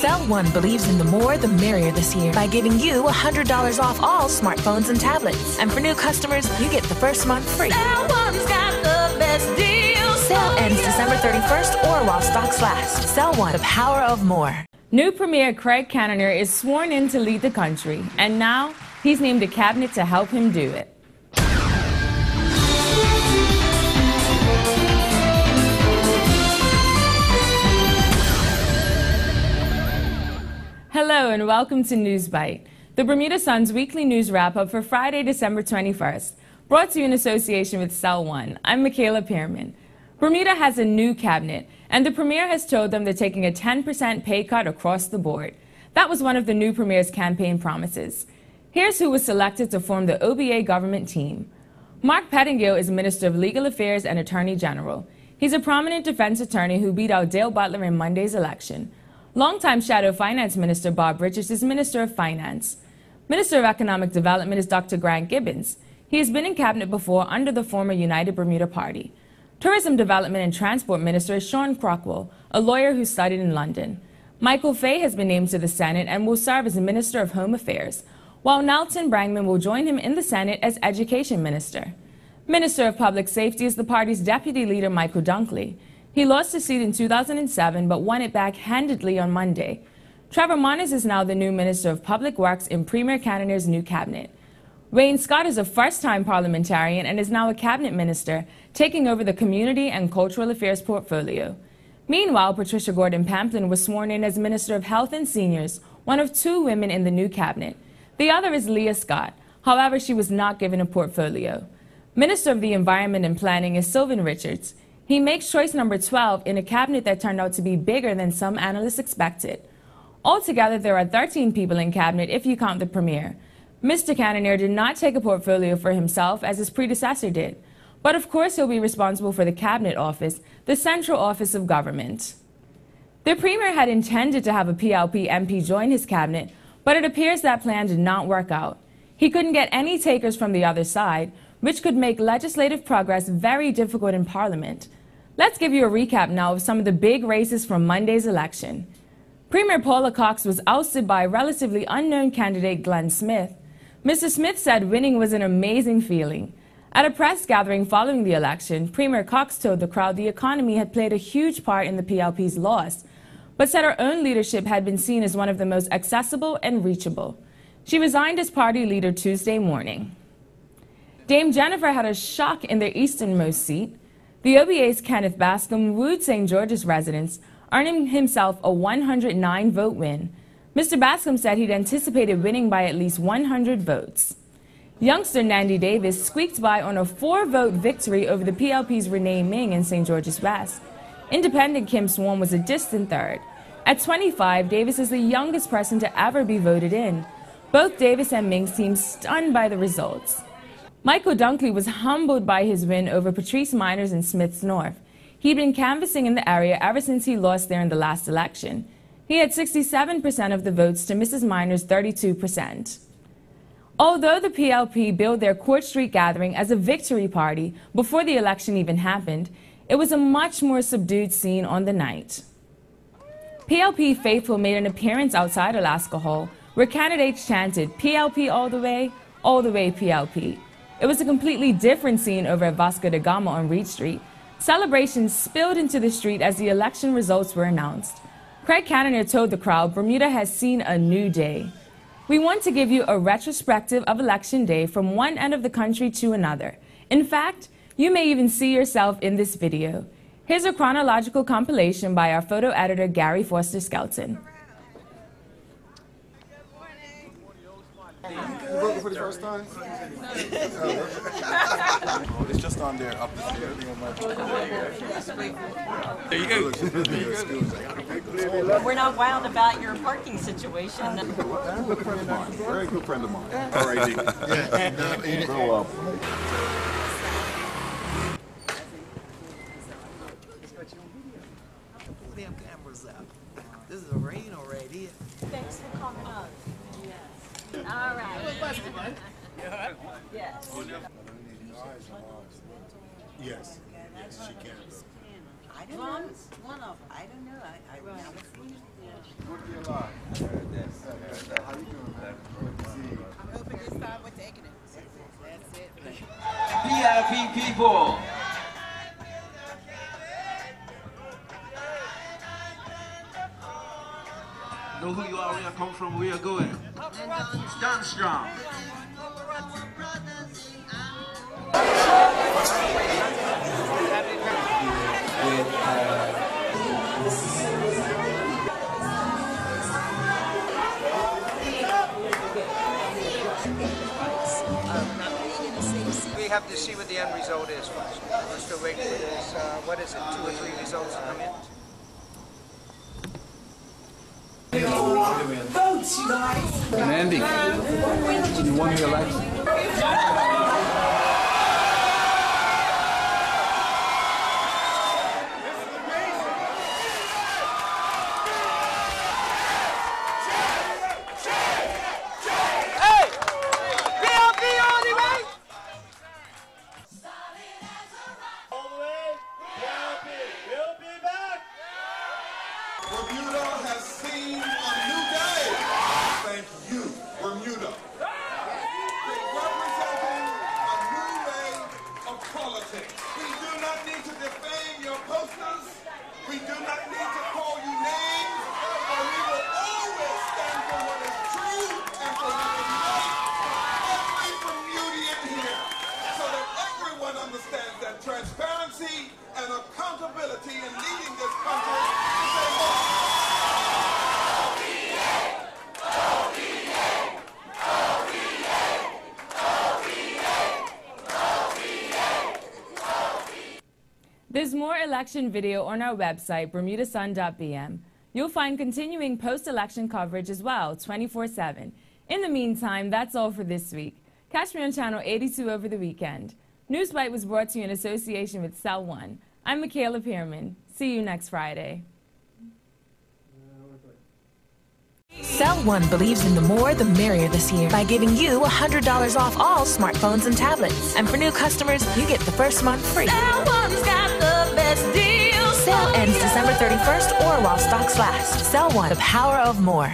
Cell One believes in the more, the merrier this year by giving you $100 off all smartphones and tablets. And for new customers, you get the first month free. Cell One's got the best deals. Sale ends December 31st or while stocks last. Cell One, the power of more. New Premier Craig Cannoneer is sworn in to lead the country, and now he's named a cabinet to help him do it. Hello and welcome to NewsBite, the BDASun's weekly news wrap-up for Friday, December 21st, brought to you in association with Cell One. I'm Michaela Pearman. Bermuda has a new cabinet, and the Premier has told them they're taking a 10% pay cut across the board. That was one of the new Premier's campaign promises. Here's who was selected to form the OBA government team. Mark Pettingill is Minister of Legal Affairs and Attorney General. He's a prominent defense attorney who beat out Dale Butler in Monday's election. Longtime Shadow Finance Minister Bob Richards is Minister of Finance. Minister of Economic Development is Dr. Grant Gibbons. He has been in cabinet before under the former United Bermuda Party. Tourism Development and Transport Minister is Sean Crockwell, a lawyer who studied in London. Michael Fay has been named to the Senate and will serve as Minister of Home Affairs, while Nelson Brangman will join him in the Senate as Education Minister. Minister of Public Safety is the party's deputy leader, Michael Dunkley. He lost his seat in 2007 but won it back handedly on Monday. Trevor Moniz is now the new Minister of Public Works in Premier Cannoneer's new cabinet. Wayne Scott is a first-time parliamentarian and is now a cabinet minister, taking over the Community and Cultural Affairs portfolio. Meanwhile, Patricia Gordon Pamplin was sworn in as Minister of Health and Seniors, one of two women in the new cabinet. The other is Leah Scott. However, she was not given a portfolio. Minister of the Environment and Planning is Sylvan Richards. He makes choice number 12 in a cabinet that turned out to be bigger than some analysts expected. Altogether, there are 13 people in cabinet if you count the Premier. Mr. Cannoneer did not take a portfolio for himself as his predecessor did. But of course he'll be responsible for the Cabinet Office, the central office of government. The Premier had intended to have a PLP MP join his cabinet, but it appears that plan did not work out. He couldn't get any takers from the other side, which could make legislative progress very difficult in Parliament. Let's give you a recap now of some of the big races from Monday's election. Premier Paula Cox was ousted by relatively unknown candidate Glenn Smith. Mr. Smith said winning was an amazing feeling. At a press gathering following the election, Premier Cox told the crowd the economy had played a huge part in the PLP's loss, but said her own leadership had been seen as one of the most accessible and reachable. She resigned as party leader Tuesday morning. Dame Jennifer had a shock in their easternmost seat. The OBA's Kenneth Bascom wooed St. George's residents, earning himself a 109-vote win. Mr. Bascom said he'd anticipated winning by at least 100 votes. Youngster Nandy Davis squeaked by on a 4-vote victory over the PLP's Renee Ming in St. George's West. Independent Kim Swan was a distant third. At 25, Davis is the youngest person to ever be voted in. Both Davis and Ming seemed stunned by the results. Michael Dunkley was humbled by his win over Patrice Miners in Smiths North. He'd been canvassing in the area ever since he lost there in the last election. He had 67% of the votes to Mrs. Miners' 32%. Although the PLP billed their Court Street gathering as a victory party before the election even happened, it was a much more subdued scene on the night. PLP faithful made an appearance outside Alaska Hall, where candidates chanted PLP all the way PLP. It was a completely different scene over at Vasco da Gama on Reed Street. Celebrations spilled into the street as the election results were announced. Craig Cannoneer told the crowd Bermuda has seen a new day. We want to give you a retrospective of Election Day from one end of the country to another. In fact, you may even see yourself in this video. Here's a chronological compilation by our photo editor, Gary Foster Skelton. You voted for the first time? It's just on there, up the stairs. There you go. We're not wild about your parking situation. I'm a good friend of mine. Very good friend of mine. All right, G. Yeah, grow up. Damn cameras out. This is a rain already. Thanks for coming up. All right. Yes. Yes. Yes, she can. I don't know. One of them. I don't know. I never seen it. hoping this time we're taking it. That's it. VIP people. Know who you are, where you come from, where you're going. Stand strong. We have to see what the end result is first. We're still waiting for this, what is it, 2 or 3 results to come in? Votes, you guys! Mandy, you won the election. Bermuda has seen a new day. Thank you, Bermuda. Representing a new way of politics. We do not need to defame your posters. We do not need to call you names. But we will always stand for what is true and for what is right. Every Bermudian here, so that everyone understands that transparency and accountability in leading this country is a There's more election video on our website, BermudaSun.bm. You'll find continuing post-election coverage as well, 24/7. In the meantime, that's all for this week. Catch me on Channel 82 over the weekend. NewsBite was brought to you in association with Cell One. I'm Michaela Pearman. See you next Friday. Cell One believes in the more the merrier this year by giving you $100 off all smartphones and tablets. And for new customers, you get the first month free. Cell One's got the best deals. Sale ends December 31st or while stocks last. Cell One, the power of more.